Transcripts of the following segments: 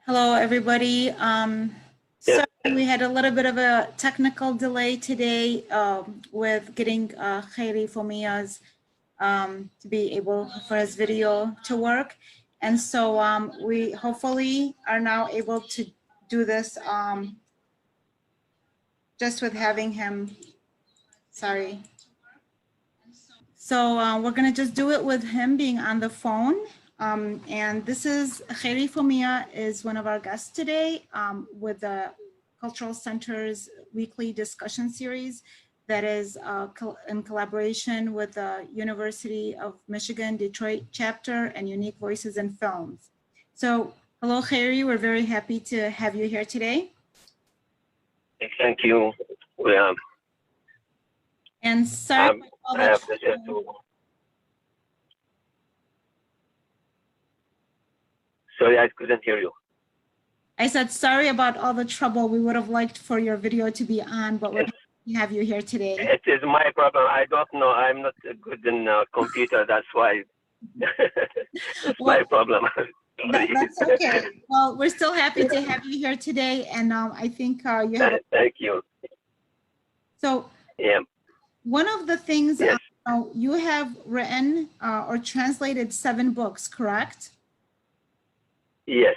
Hello, everybody. Yes. Sorry, we had a little bit of a technical delay today with getting Khairy Foumia's to be able for his video to work. And so we hopefully are now able to do this just with having him, sorry. So we're gonna just do it with him being on the phone. And this is Khairy Foumia is one of our guests today with the Cultural Center's weekly discussion series that is in collaboration with the University of Michigan Detroit chapter and Unique Voices in Films. So hello, Khairy, we're very happy to have you here today. Thank you. And sorry for all the Sorry, I couldn't hear you. I said, sorry about all the trouble. We would have liked for your video to be on, but we're happy to have you here today. It is my problem. I don't know. I'm not good in computer. That's why. It's my problem. That's okay. Well, we're still happy to have you here today. And I think you have. Thank you. So yeah. One of the things yes. You have written or translated 7 books, correct? Yes.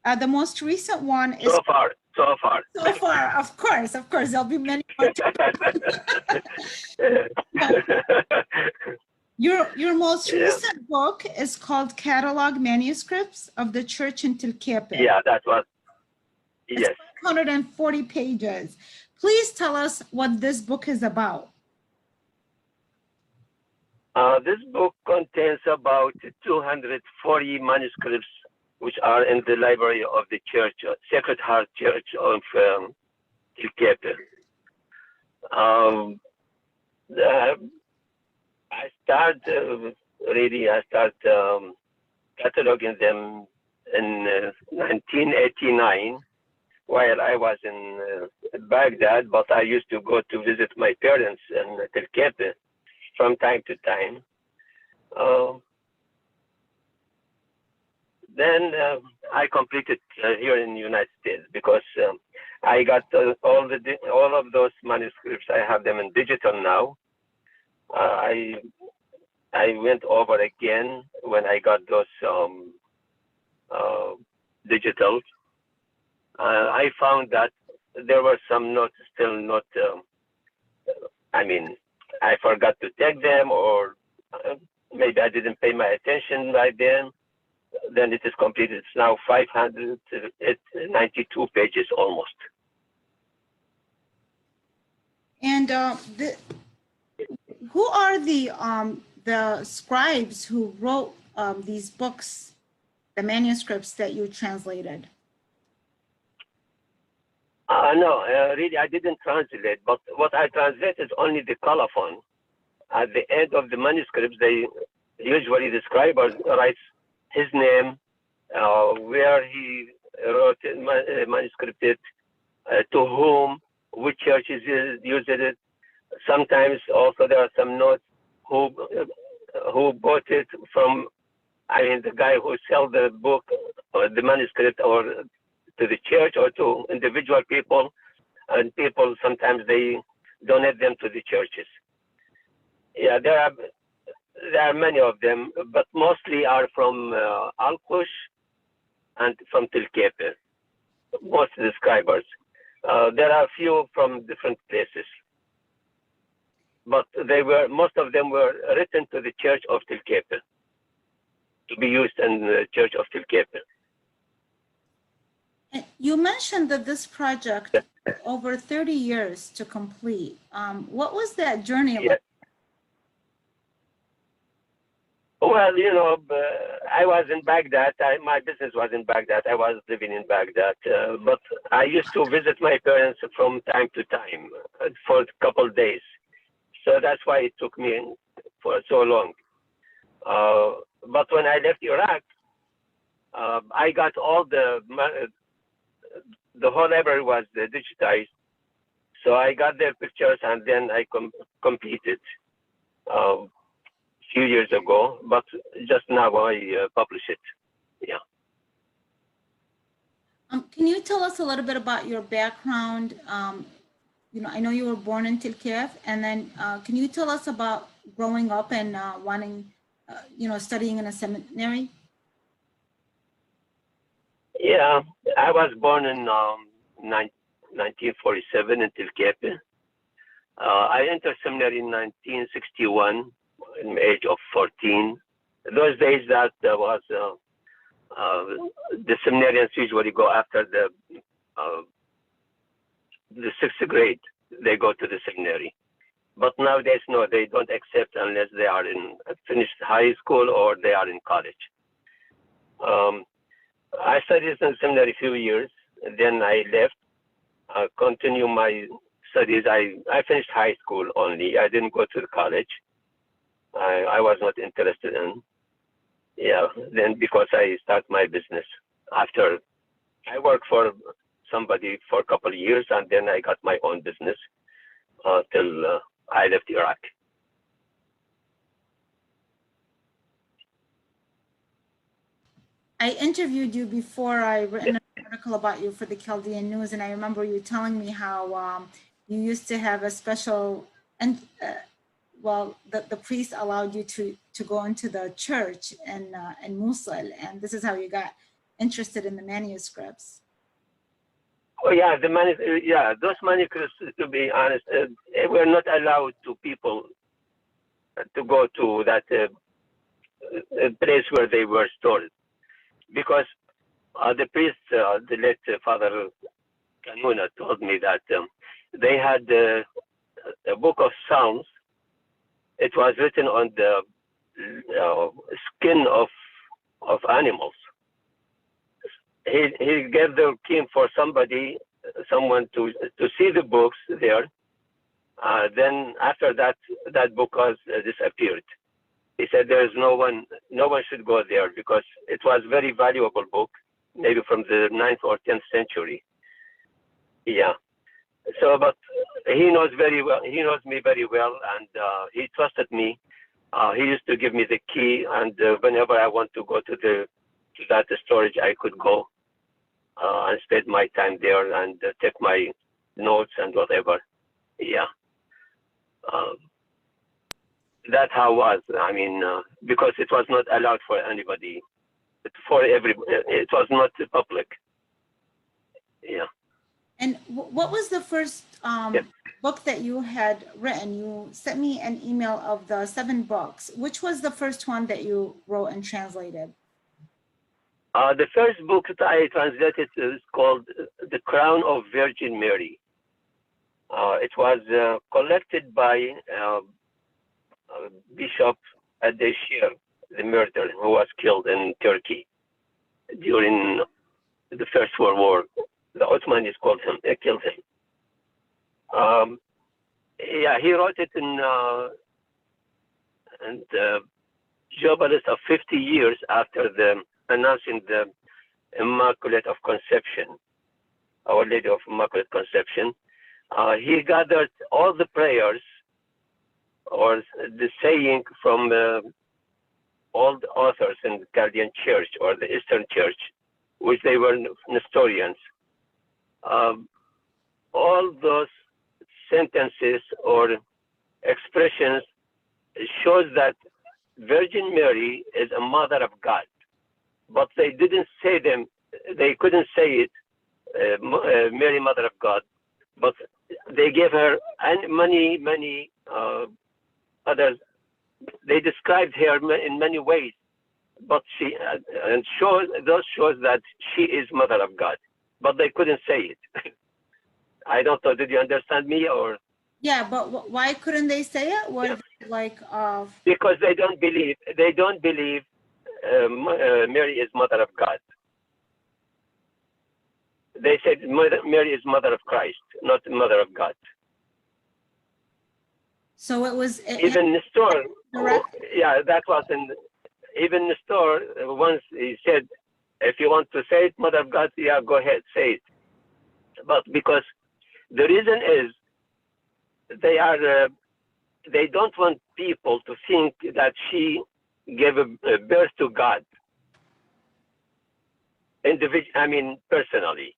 The most recent one is so far, of course, there'll be many more. Your most recent book is called Catalogue Manuscripts of the Church in Telkeppe. Yeah, that was, yes. It's 140 pages. Please tell us what this book is about. This book contains about 240 manuscripts which are in the library of the church, Sacred Heart Church of Telkeppe. I started cataloging them in 1989 while I was in Baghdad, but I used to go to visit my parents in Telkeppe from time to time. Then I completed here in the United States because I got all of those manuscripts. I have them in digital now. I went over again when I got those digital. I found that there were some notes still not. I mean, I forgot to take them, or maybe I didn't pay my attention by then. Then it is completed. It's now 592 pages almost. And who are the scribes who wrote these books, the manuscripts that you translated? No, really, I didn't translate. But what I translated is only the colophon. At the end of the manuscripts, they usually the scribe writes his name, where he wrote manuscript it, to whom, which churches used it. Sometimes also there are some notes who bought it from, I mean, the guy who sold the book or the manuscript, or to the church or to individual people, and people sometimes they donate them to the churches. Yeah, there are many of them, but mostly are from Al-Qush and from Telkeppe, most of the scribers. There are a few from different places, but most of them were written to the Church of Telkeppe, to be used in the Church of Telkeppe. You mentioned that this project took over 30 years to complete. What was that journey like? Well, you know, I was in Baghdad. My business was in Baghdad. I was living in Baghdad. But I used to visit my parents from time to time for a couple of days. So that's why it took me for so long. But when I left Iraq, I got all the whole library was digitized. So I got their pictures and then I completed. Few years ago, but just now I publish it. Yeah. Can you tell us a little bit about your background? I know you were born in Telkeppe, and then can you tell us about growing up and wanting, studying in a seminary? Yeah, I was born in 1947 in Telkeppe. I entered seminary in 1961, in the age of 14. Those days that was the seminarians usually go after the sixth grade. They go to the seminary. But nowadays, no, they don't accept unless they are in finished high school or they are in college. I studied in seminary a few years, and then I left. Continue my studies. I finished high school only. I didn't go to the college. I was not interested in. Yeah, then because I start my business after I worked for somebody for a couple of years, and then I got my own business till I left Iraq. I interviewed you before. I written an article about you for the Chaldean News, and I remember you telling me how you used to have a special, and the priest allowed you to go into the church in Mosul, and this is how you got interested in the manuscripts. Oh yeah, those manuscripts, to be honest, were not allowed to people to go to that place where they were stored, because the priest, the late Father Kanuna, told me that they had a book of Psalms. It was written on the skin of animals. He gave the key for someone to see the books there. Then after that book was disappeared. He said there is no one should go there because it was very valuable book, maybe from the 9th or 10th century. Yeah. So, but he knows me very well, and he trusted me. He used to give me the key, and whenever I want to go to that storage, I could go and spend my time there and take my notes and whatever. Yeah. That's how it was. I mean, because it was not allowed for anybody, it was not public. Yeah. And what was the first book that you had written? You sent me an email of the 7 books. Which was the first one that you wrote and translated? The first book that I translated is called The Crown of Virgin Mary. It was collected by Bishop Adeshir, the murderer who was killed in Turkey during the First World War. The Ottomans killed him. Yeah, he wrote it in jubilee of 50 years after announcing the Immaculate of Conception, Our Lady of Immaculate Conception. He gathered all the prayers or the saying from all the authors in the Chaldean Church or the Eastern Church, which they were Nestorians. All those sentences or expressions shows that Virgin Mary is a mother of God, but they didn't say them. They couldn't say it, Mary, Mother of God, but they gave her many others. They described her in many ways, but those shows that she is Mother of God, but they couldn't say it. I don't know. Did you understand me or? Yeah, but why couldn't they say it? What like? Because they don't believe. They don't believe Mary is Mother of God. They said Mary is Mother of Christ, not Mother of God. So it was even Nestor. Yeah, that was even Nestor. Once he said, "If you want to say it, Mother of God, yeah, go ahead, say it." But because the reason is they don't want people to think that she gave birth to God. personally.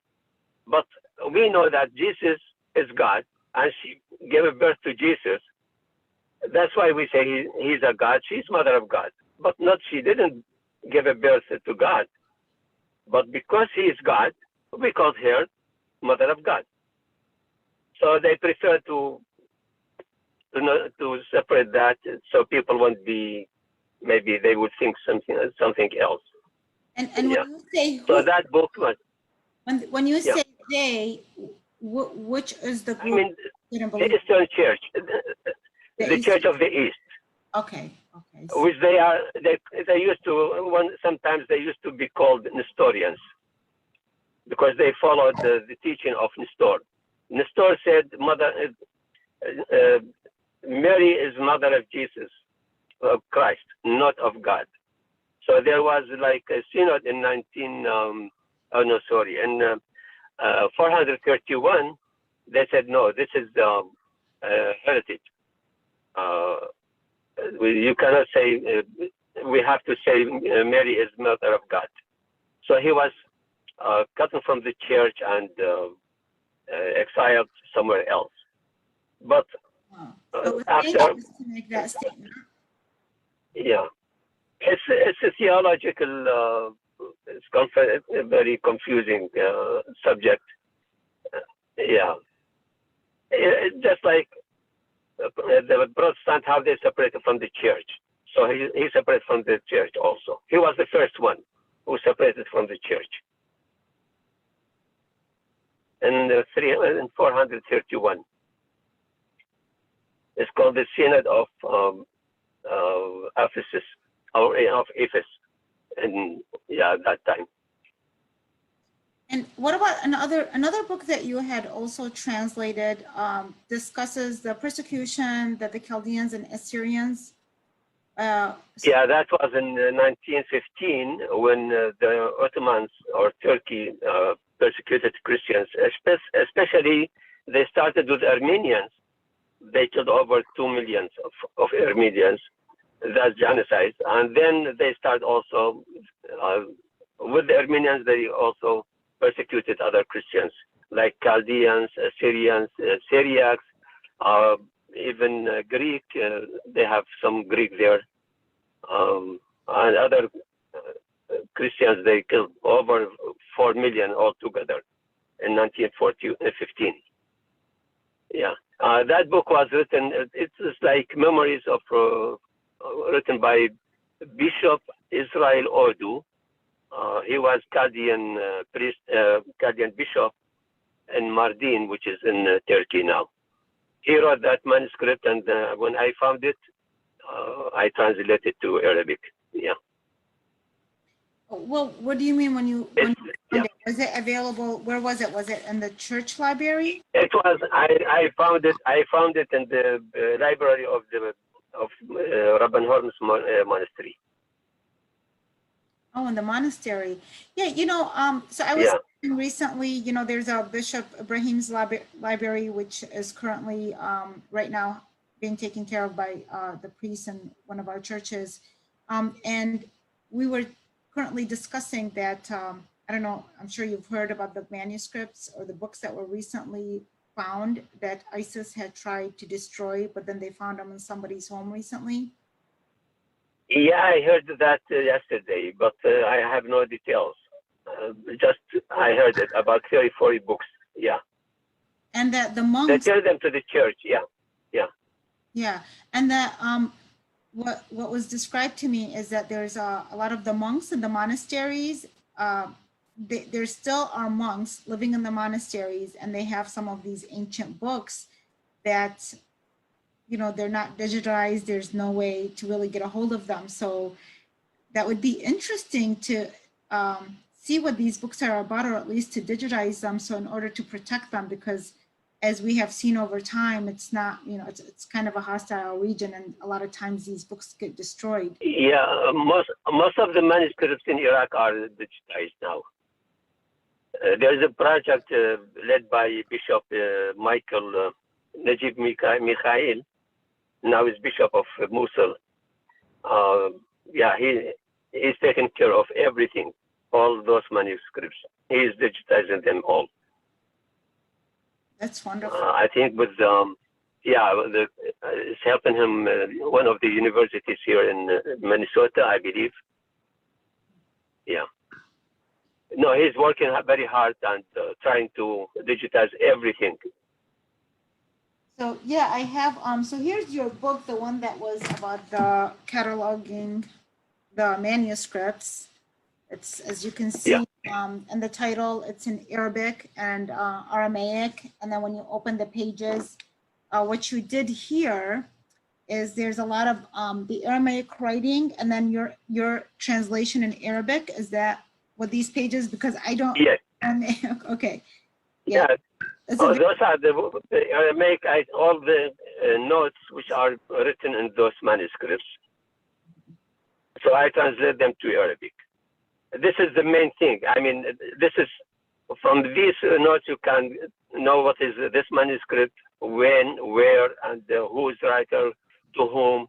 But we know that Jesus is God, and she gave birth to Jesus. That's why we say he's a God. She's mother of God, but not she didn't give a birth to God. But because he is God, we call her mother of God. So they prefer to separate that, so people won't be, maybe they would think something else. And when you say who, so that book was, when you say they, which is the group? The Eastern Church, the Church of the East. Okay. Which they used to, sometimes they used to be called Nestorians, because they followed the teaching of Nestor. Nestor said, Mary is mother of Jesus, of Christ, not of God. So there was like a synod in 431. They said, no, this is heritage. You cannot say, we have to say Mary is mother of God. So he was cut from the church and exiled somewhere else. But so after, to make that statement. Yeah, it's a theological, it's a very confusing subject. Yeah, just like the Protestant, how they separated from the church. So he separated from the church also. He was the first one who separated from the church. In 431. It's called the Synod of Ephesus, or of Ephesus, and at that time. And what about another book that you had also translated, discusses the persecution that the Chaldeans and Assyrians? Yeah, that was in 1915 when the Ottomans or Turkey persecuted Christians, especially they started with Armenians. They killed over 2 million of Armenians. That's genocide. And then they start also, with the Armenians, they also persecuted other Christians, like Chaldeans, Assyrians, Syriacs, even Greek. They have some Greek there. And other Christians, they killed over 4 million altogether in 1915. Yeah. That book was written, it's like memories of, written by Bishop Israel Odu. He was Chaldean priest, Chaldean bishop in Mardin, which is in Turkey now. He wrote that manuscript, and when I found it, I translated it to Arabic. Yeah. Well, what do you mean when you found it? Was it available? Where was it? Was it in the church library? It was. I found it. I found it in the library of Rabban Horn's monastery. Oh, in the monastery. Yeah, so I was thinking recently, there's a Bishop Ibrahim's library, which is currently right now being taken care of by the priest in one of our churches. And we were currently discussing that, I don't know, I'm sure you've heard about the manuscripts or the books that were recently found that ISIS had tried to destroy, but then they found them in somebody's home recently. Yeah, I heard that yesterday, but I have no details. Just I heard it about 30, 40 books. Yeah. And that the monks. They tell them to the church. Yeah. Yeah, and that what was described to me is that there's a lot of the monks in the monasteries. There still are monks living in the monasteries, and they have some of these ancient books that, they're not digitized. There's no way to really get a hold of them. So that would be interesting to see what these books are about, or at least to digitize them. So in order to protect them, because as we have seen over time, it's not, it's kind of a hostile region, and a lot of times these books get destroyed. Yeah, most of the manuscripts in Iraq are digitized now. There is a project led by Bishop Michael Najib Mikhail. Now he's Bishop of Mosul. Yeah, he's taking care of everything, all those manuscripts. He is digitizing them all. That's wonderful. I think with it's helping him. One of the universities here in Minnesota, I believe. Yeah. No, he's working very hard and trying to digitize everything. So yeah, I have, so here's your book, the one that was about the cataloging the manuscripts. It's, as you can see, and the title, it's in Arabic and Aramaic. And then when you open the pages, what you did here is there's a lot of the Aramaic writing and then your translation in Arabic. Is that what these pages? Because I don't. Yes. Okay. Yeah. Those are the Aramaic, all the notes which are written in those manuscripts. So I translate them to Arabic. This is the main thing. I mean, this is from these notes you can know what is this manuscript, when, where, and who's writer, to whom.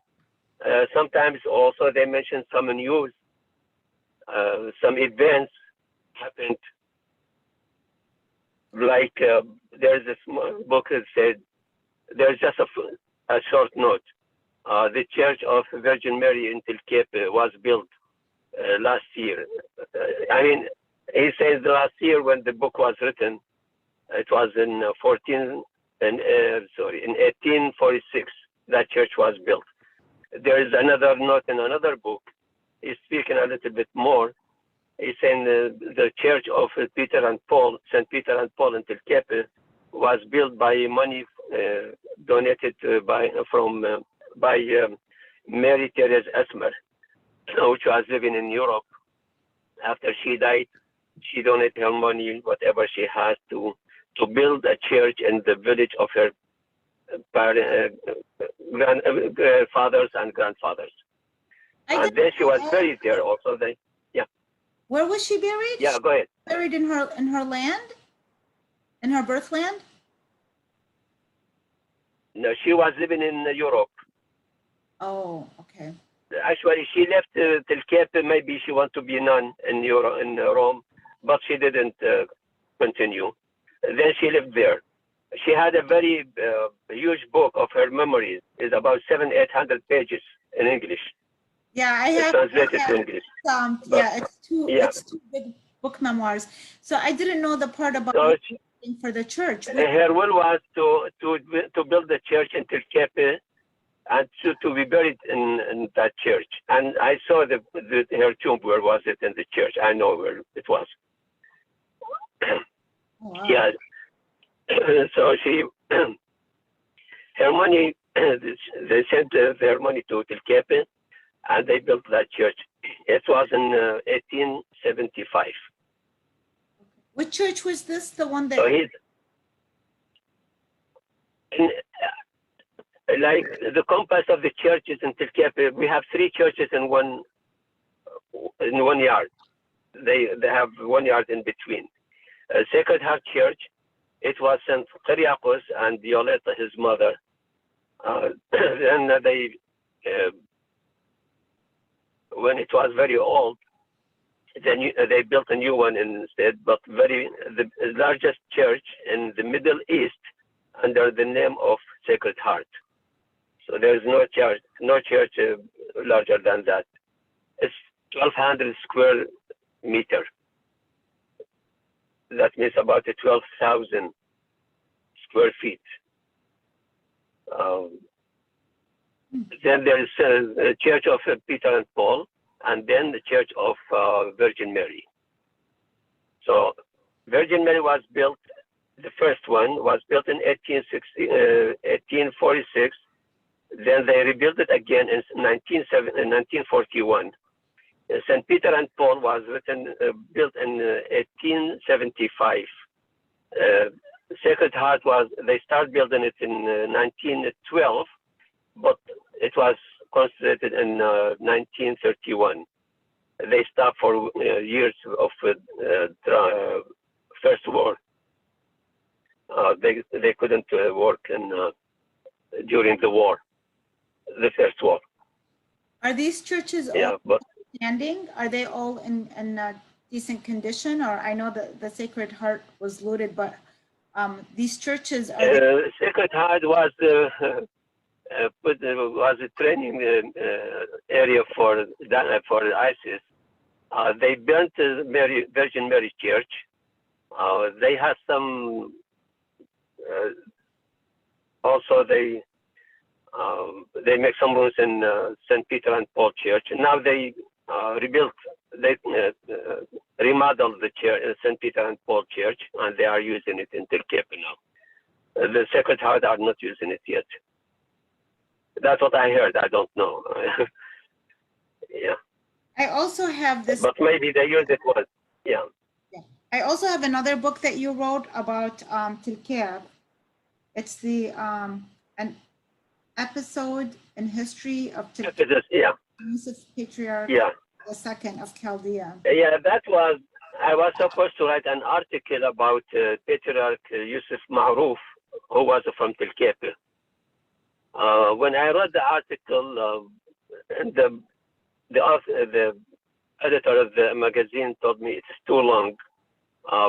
Sometimes also they mention some news, some events happened. Like there's a small book that said, there's just a short note. The Church of Virgin Mary in Telkeppe was built last year. I mean, he says the last year when the book was written, it was in 1846 that church was built. There is another note in another book. He's speaking a little bit more. He's saying the Church of Peter and Paul, St. Peter and Paul in Telkeppe, was built by money donated by Mary Therese Esmer, which was living in Europe. After she died, she donated her money, whatever she has, to build a church in the village of her fathers and grandfathers. And then she was buried there also. Where was she buried? Yeah, go ahead. Buried in her land? In her birthland? No, she was living in Europe. Oh, okay. Actually, she left Telkeppe. Maybe she wanted to be a nun in Rome, but she didn't continue. Then she lived there. She had a very huge book of her memories. It's about 700-800 pages in English. Yeah, I have translated to English. It's two big book memoirs. So I didn't know the part about for the church. Her will was to build the church in Telkeppe and to be buried in that church. And I saw her tomb. Where was it in the church? I know where it was. Oh, wow. Yeah. So her money, they sent their money to Telkeppe, and they built that church. It was in 1875. What church was this? The one that? So like the compass of the churches in Telkeppe, we have 3 churches in one yard. They have 1 yard in between. Sacred Heart Church, it was St. Kyriakos and Violetta, his mother. Then when it was very old, then they built a new one instead, but the largest church in the Middle East under the name of Sacred Heart. So there is no church larger than that. It's 1,200 square meter. That means about 12,000 square feet. Then there is a Church of Peter and Paul, and then the Church of Virgin Mary. So Virgin Mary was built, the first one was built in 1846. Then they rebuilt it again in 1941. St. Peter and Paul was built in 1875. Sacred Heart they started building it in 1912, but it was constructed in 1931. They stopped for years of First War. They couldn't work during the war, the First War. Are these churches all standing? Are they all in decent condition, or I know that the Sacred Heart was looted, but these churches are. Sacred Heart was was a training area for ISIS. They burnt the Virgin Mary Church. They had some. Also, they make some rooms in St. Peter and Paul Church. Now they rebuilt, they remodeled the church, St. Peter and Paul Church, and they are using it in Telkeppe now. The Sacred Heart are not using it yet. That's what I heard. I don't know. Yeah. I also have this. But maybe they use it once. Yeah. I also have another book that you wrote about Telkeppe. It's the an episode in history of Telkeppe. Yeah. Yusuf Patriarch II of Chaldean. Yeah, I was supposed to write an article about Patriarch Yusuf Ma'ruf, who was from Telkeppe. When I read the article, and the editor of the magazine told me it's too long.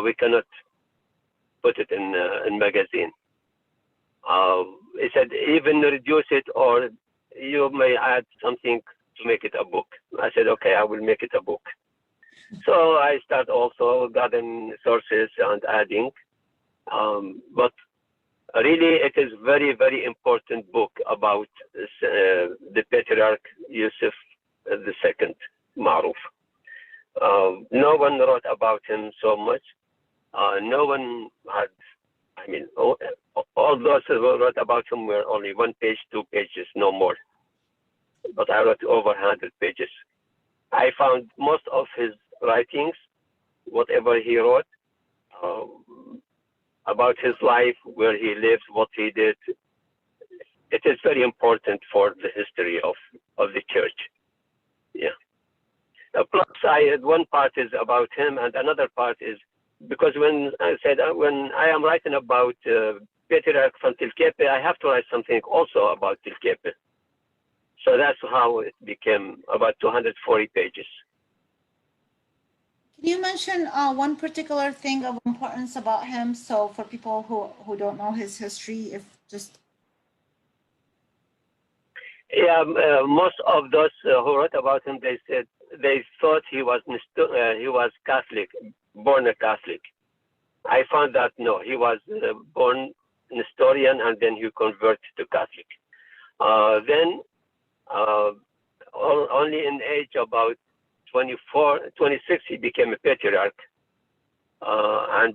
We cannot put it in magazine. He said even reduce it, or you may add something to make it a book. I said, okay, I will make it a book. So I start also gathering sources and adding. But really, it is very, very important book about the Patriarch Yusuf II Ma'ruf. No one wrote about him so much. No one had, I mean, all those who wrote about him were only 1 page, 2 pages, no more. But I wrote over 100 pages. I found most of his writings, whatever he wrote, about his life, where he lived, what he did. It is very important for the history of the church. Yeah. Plus, one part is about him, and another part is because when I said when I am writing about Patriarch from Telkeppe, I have to write something also about Telkeppe. So that's how it became about 240 pages. Can you mention one particular thing of importance about him? So for people who don't know his history, if just. Yeah, most of those who wrote about him, they said they thought he was Catholic, born a Catholic. I found that no, he was born Nestorian, and then he converted to Catholic. Then only in age about 24, 26, he became a patriarch, and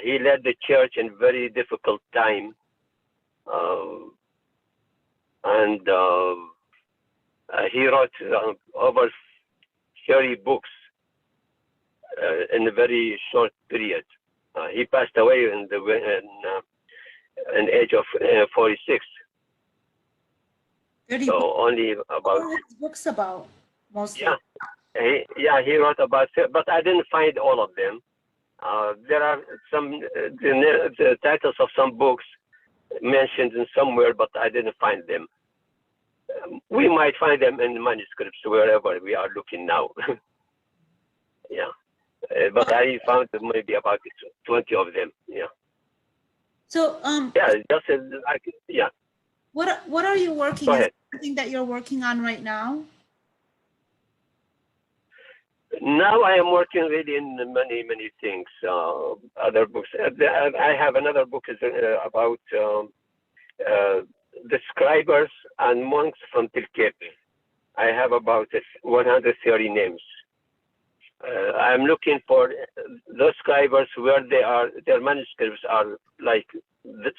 he led the church in very difficult time. And he wrote over 30 books in a very short period. He passed away in the age of 46. 30 so books. only about. What are his books about mostly? Yeah, he wrote about, but I didn't find all of them. There are some the titles of some books mentioned in somewhere, but I didn't find them. We might find them in manuscripts wherever we are looking now. Yeah, but I found maybe about 20 of them. Yeah. So yeah, just like yeah. What are you working on? Something that you're working on right now? Now I am working really in many things. Other books. I have another book is about the scribers and monks from Telkeppe. I have about 130 names. I'm looking for those scribers where they are. Their manuscripts are like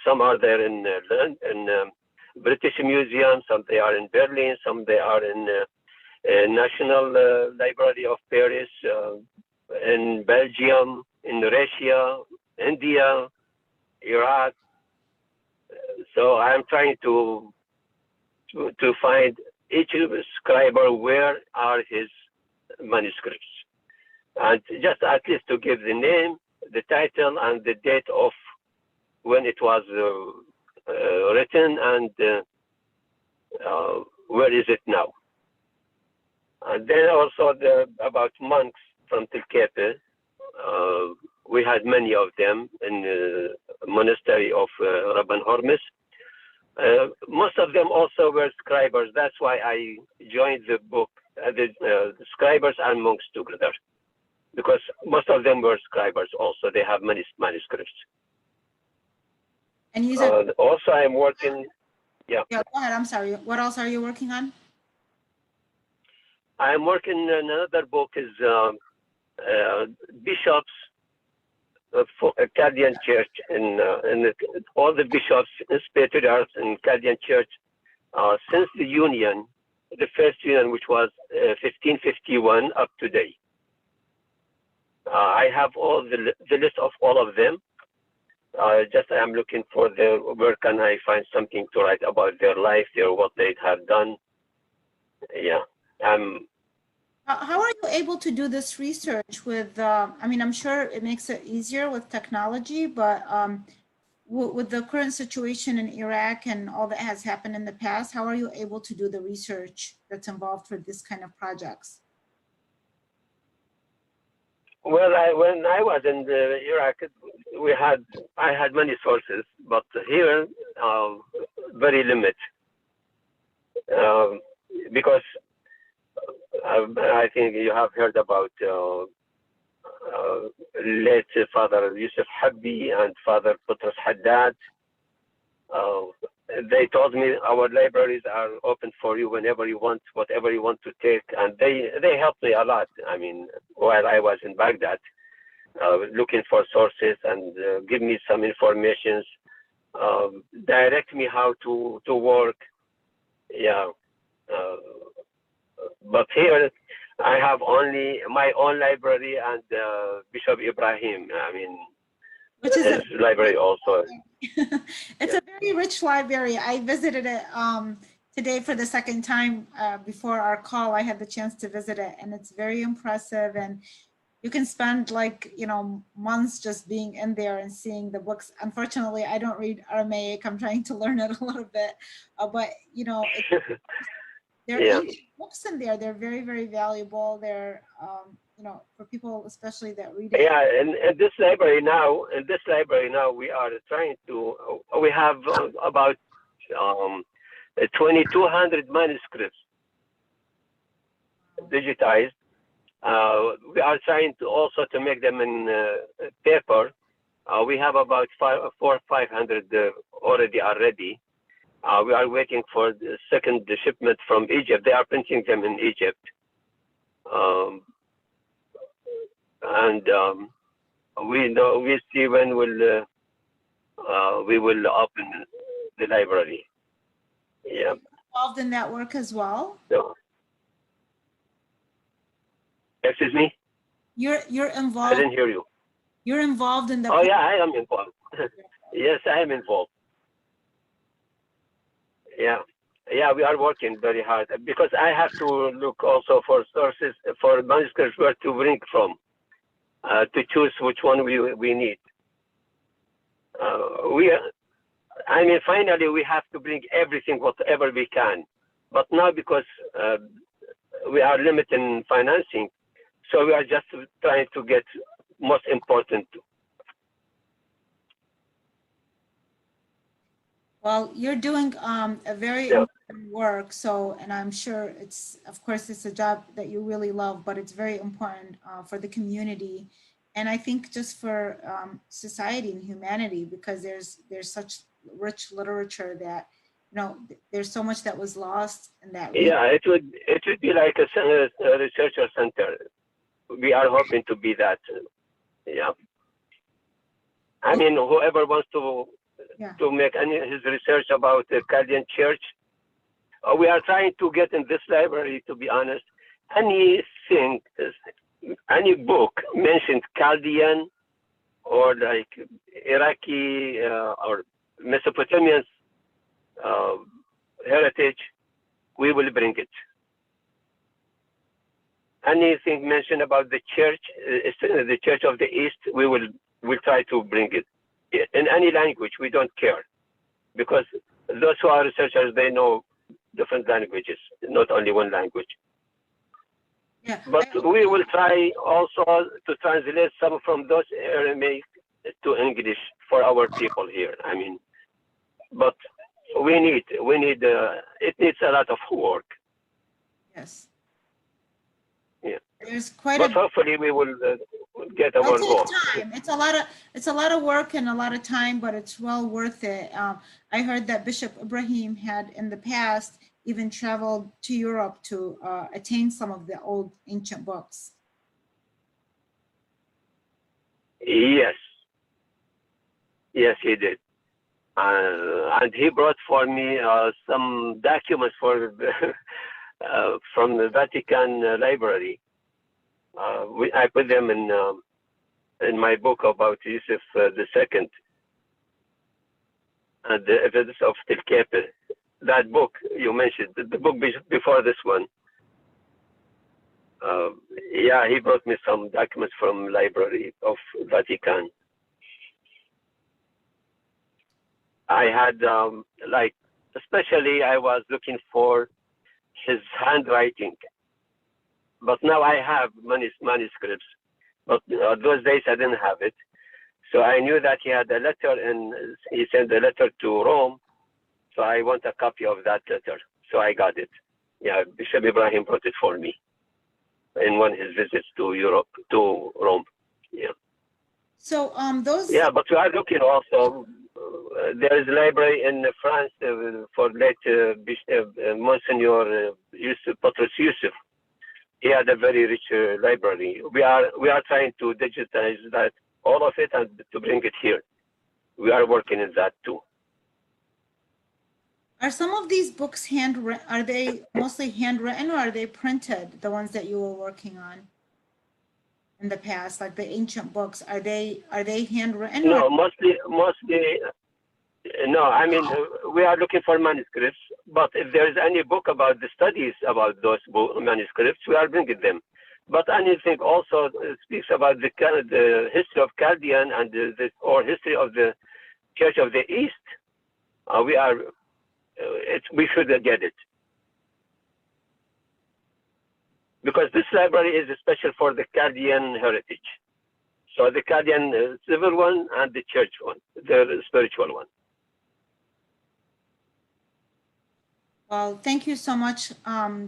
some are there in British Museum, some they are in Berlin, some they are in National Library of Paris, in Belgium, in Russia, India, Iraq. So I'm trying to find each scriber where are his manuscripts, and just at least to give the name, the title, and the date of when it was written, and where is it now. And then also about monks from Telkeppe. We had many of them in the monastery of Rabban Hormis. Most of them also were scribers. That's why I joined the book, the scribers and monks together, because most of them were scribers also. They have many manuscripts. And you said also I'm working, yeah. Yeah, go ahead. I'm sorry. What else are you working on? I'm working on another book is bishops for a Chaldean church, and all the bishops, patriarchs in Chaldean church since the union, the first union, which was 1551 up to date. I have all the list of all of them. Just I'm looking for where can I find something to write about their life, what they have done. Yeah, how are you able to do this research with, I mean, I'm sure it makes it easier with technology, but with the current situation in Iraq and all that has happened in the past, how are you able to do the research that's involved for this kind of projects? Well, when I was in Iraq, I had many sources, but here very limited, because I think you have heard about late Father Yusuf Habbi and Father Putras Haddad. They told me our libraries are open for you whenever you want, whatever you want to take, and they helped me a lot. I mean, while I was in Baghdad, looking for sources and give me some information, direct me how to work. Yeah, but here I have only my own library and Bishop Ibrahim. I mean, which is his library also. It's a very rich library. I visited it today for the second time. Before our call, I had the chance to visit it, and it's very impressive. And you can spend months just being in there and seeing the books. Unfortunately, I don't read Aramaic. I'm trying to learn it a little bit, but there are ancient books in there. They're very, very valuable. They're for people especially that read it. Yeah, and in this library now, we are trying to. We have about 2,200 manuscripts digitized. We are trying to also to make them in paper. We have about 400 or 500 already are ready. We are waiting for the second shipment from Egypt. They are printing them in Egypt. And we see when we will open the library. Yeah. Involved in that work as well? So, excuse me? You're involved. I didn't hear you. You're involved in the. Oh yeah, I am involved. Yes, I am involved. Yeah. Yeah, we are working very hard because I have to look also for sources, for manuscripts where to bring from, to choose which one we need. I mean, finally, we have to bring everything, whatever we can. But now, because we are limited in financing, so we are just trying to get most important. Well, you're doing a very important work. So, and I'm sure of course, it's a job that you really love, but it's very important for the community. And I think just for society and humanity, because there's such rich literature that, there's so much that was lost in that. Yeah, it would be like a researcher center. We are hoping to be that. Yeah. I mean, whoever wants to make his research about the Chaldean church, we are trying to get in this library, to be honest, anything, any book mentioned Chaldean or like Iraqi or Mesopotamian heritage, we will bring it. Anything mentioned about the church, the Church of the East, we'll try to bring it in any language. We don't care, because those who are researchers, they know different languages, not only one language. Yeah. But we will try also to translate some from those Aramaic to English for our people here. I mean, but we need it needs a lot of work. Yes. Yeah. There's quite But a hopefully we will get our it'll goal. take time. It's a lot of work and a lot of time, but it's well worth it. I heard that Bishop Ibrahim had in the past even traveled to Europe to attain some of the old ancient books. Yes. Yes, he did. And he brought for me some documents for from the Vatican Library. I put them in my book about Yusuf II and the evidence of Telkeppe. That book you mentioned, the book before this one. Yeah, he brought me some documents from Library of Vatican. I had like, especially I was looking for his handwriting, but now I have manuscripts, but those days I didn't have it. So I knew that he had a letter and he sent a letter to Rome. So I want a copy of that letter. So I got it. Yeah, Bishop Ibrahim brought it for me in one of his visits to Europe, to Rome. Yeah. So those. Yeah, but we are looking also. There is a library in France for late Monsignor Yusuf, Patros Yusuf. He had a very rich library. We are trying to digitize that, all of it, and to bring it here. We are working in that too. Are some of these books handwritten? Are they mostly handwritten, or are they printed? The ones that you were working on in the past, like the ancient books, are they handwritten? No, mostly. No, I mean, we are looking for manuscripts, but if there is any book about the studies about those manuscripts, we are bringing them. But anything also speaks about the history of Chaldean and or history of the Church of the East, we should get it. Because this library is special for the Chaldean heritage. So the Chaldean civil one and the church one, the spiritual one. Well, thank you so much,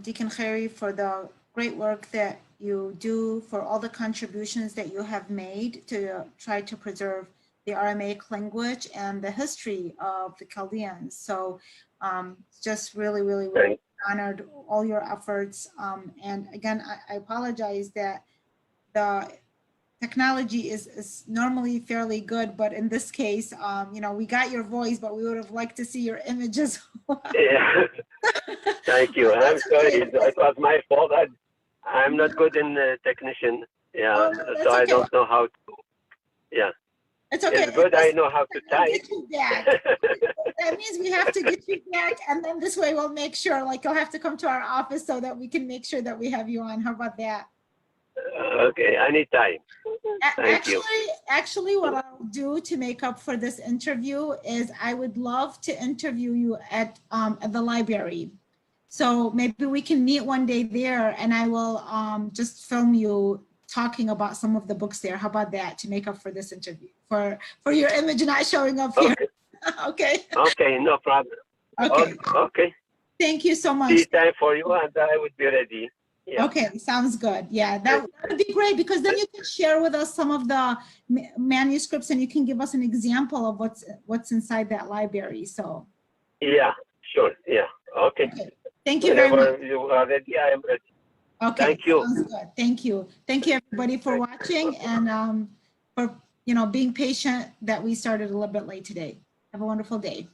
Deacon Khairy, for the great work that you do, for all the contributions that you have made to try to preserve the Aramaic language and the history of the Chaldeans. So just really honored all your efforts. And again, I apologize that the technology is normally fairly good, but in this case, you know, we got your voice, but we would have liked to see your images. Yeah. Thank you. I'm sorry. It was my fault. I'm not good in technician. Yeah. So I don't know how to. Yeah. It's okay. It's good. I know how to type. That means we have to get you back, and then this way we'll make sure, like, you'll have to come to our office so that we can make sure that we have you on. How about that? Okay, anytime. Thank you. Actually, what I'll do to make up for this interview is I would love to interview you at the library. So maybe we can meet one day there, and I will just film you talking about some of the books there. How about that, to make up for this interview, for your image not showing up here? Okay. Okay, no problem. Okay. Okay. Thank you so much. This time for you, and I would be ready. Yeah. Okay, sounds good. Yeah, that would be great, because then you can share with us some of the manuscripts, and you can give us an example of what's inside that library. So. Yeah, sure. Yeah. Okay. Thank you very much. Whenever you are ready, I am ready. Okay. Thank you. Sounds good. Thank you. Thank you, everybody, for watching, and for being patient that we started a little bit late today. Have a wonderful day.